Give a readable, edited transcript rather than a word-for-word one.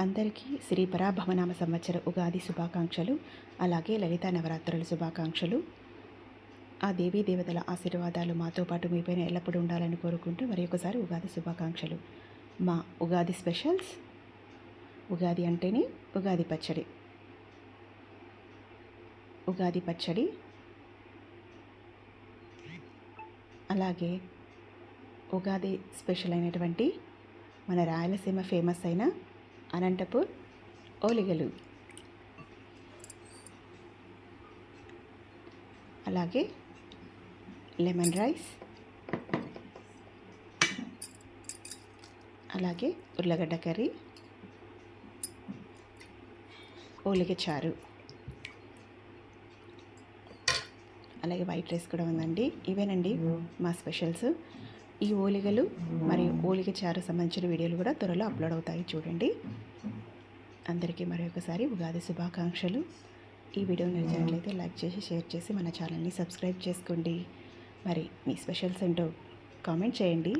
అందరికీ శ్రీ పరాభవనామ సంవత్సర ఉగాది శుభాకాంక్షలు, అలాగే లలితా నవరాత్రుల శుభాకాంక్షలు. ఆ దేవీ దేవతల ఆశీర్వాదాలు మాతో పాటు మీపైన ఎల్లప్పుడూ ఉండాలని కోరుకుంటూ మరి ఒకసారి ఉగాది శుభాకాంక్షలు. మా ఉగాది స్పెషల్స్: ఉగాది అంటేనే ఉగాది పచ్చడి. ఉగాది పచ్చడి, అలాగే ఉగాది స్పెషల్ అయినటువంటి మన రాయలసీమ ఫేమస్ అయిన అనంతపూర్ ఓలిగలు, అలాగే లెమన్ రైస్, అలాగే ఉర్లగడ్డ కర్రీ, ఓలిగ చారు, అలాగే వైట్ రైస్ కూడా ఉందండి. ఇవేనండి మా స్పెషల్స్. ఈ ఓలిగలు మరియు ఓలిగ చారు సంబంధించిన వీడియోలు కూడా త్వరలో అప్లోడ్ అవుతాయి, చూడండి. అందరికీ మరొకసారి ఉగాది శుభాకాంక్షలు. ఈ వీడియో నచ్చినట్లయితే లైక్ చేసి, షేర్ చేసి మన ఛానల్ని సబ్స్క్రైబ్ చేసుకోండి. మరి మీ స్పెషల్స్ ఏంటో కామెంట్ చేయండి.